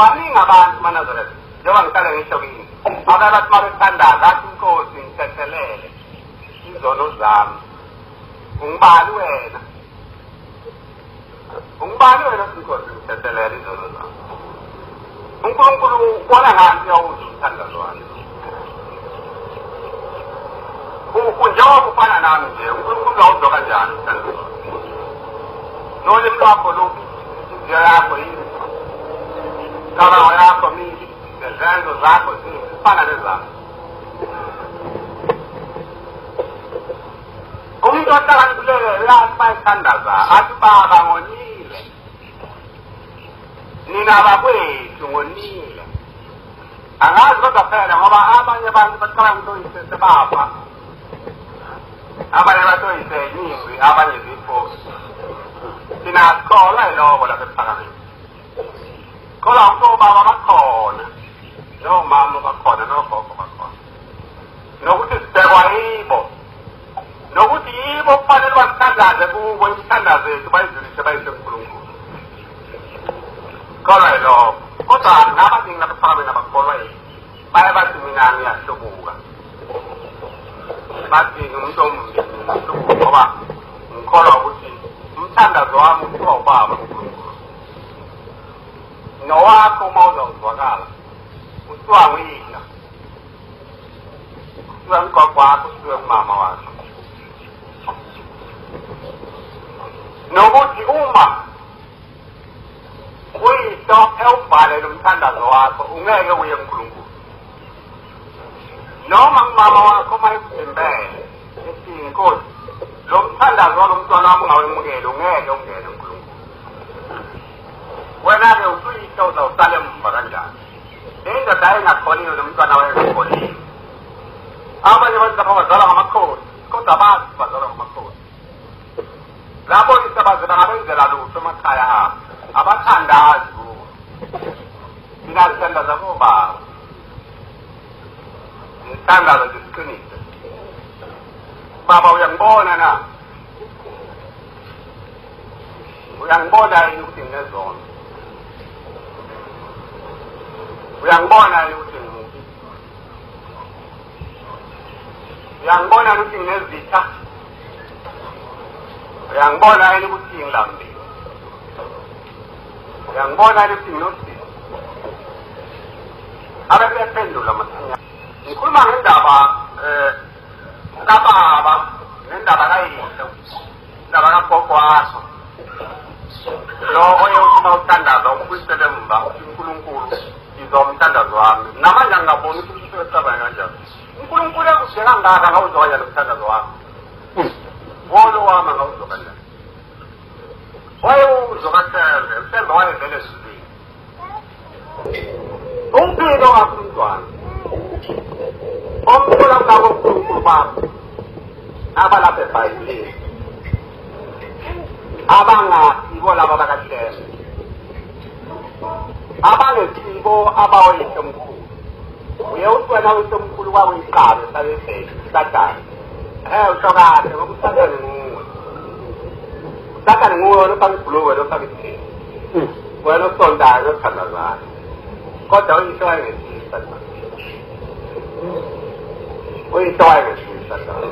paling abantu manazareth njengoba ngihlale ngisho kini abantu mabethanda ngathi inkosi ngithethelele izono zami ungibani wena inkosi ngithethelele izono zami uNkulunkulu ubona ngathi awuzi umthandazo wakhe njengoba ufana nami nje uNkulunkulu awuzwa kanjani umthandazo wakhe nolimi lwakho inhliziyo yakho yini kama yako mingi zenzo zako zifana nezami umuntu ohlakaniphileyo uyathi bayithandaza athi baba ngonile nina bakwethu ngonile angazi kodwa phela ngoba abanye abantu bacabanga ukuthi oyise sebapha abanye batoyise nyingwi abanye zipho thina sikholwa yiloko lapha ephakamiwe kodwa baba bakhona nomama bakhona nogogo bakhona nokuthi sibhekwa yibo nokuthi yibo kufanele basithandaze kubo isithandazo yethu bayidlulise bayise kuNkulunkulu kodwa yiloko kodwa nabaningi lapha ephakamiwe nabakholwa yini baye bathi mina ngiyahlubuka bathi umuntu omhlubuka ngoba ngikholwa ukuthi umthandazo wami uthiwa ubaba nowakho uma uzawuzwakala uthiwa nguyina uthiwa mgogo wakho uthiwe umama wakho nokuthi uma uyihlo ewubhalele umthandazo wakho ungeke uye kuNkulunkulu noma umama wakho uma ekuthembele ethi inkosi lo mthandazo walo mntwana wami ungawemukeli ungeke ungene kuNkulunkulu wena-ke usuyihlo uzawusala emva kanjani indoda ayingakhoniyo nomntwana wayekhonile abanye bathi lapha bazalwa ngamakhosi kodwa bazi bazalwa ngamakhosi lapho isabazi bangabenzela lutho emakhaya abo abathandazi kuwo thina sithandaza kobaba ngithandaza nje siqinise baba uyangibona na uyangibona yini ukuthi nginezono uyangibona yini ukuthi ngimubi uyangibona ukuthi nginezitha uyangibona yini ukuthi ngilambile uyangibona yini ukuthi nginosimo abephendula masinya ngikhuluma ngendaba kababa nendaba kayihlo indaba kagogo wakho lo oye uma uthandaza ukubuyisele emva uNkulunkulu izomthandazo wami namanje ngingaboni ukuthi usesaba kanjani uNkulunkulu ekudela ngaka ngawuzwa kanjani umthandazo wami wolo wami ngawuzwa kanjani wayewuzwa kaSembe uSembe wayevele ezulwini umpilo wakho umntwana omkhulu ngabo uNkulunkulu bakho abalapha eBhayibhelini abangasibo laba bakaSembe abangesibo abawoyise omkhulu uye uthi wena uyise omkhulu kwakuyiqabe sabebheki uSathane uhlokade ngoba uSathane nguwe uSathane nguwe wena ofaka ibhuluwe lofaka ithini wena osondayo othandazayo kodwa uyise wayengesiyo uSathane uyise wayengesiyo uSathane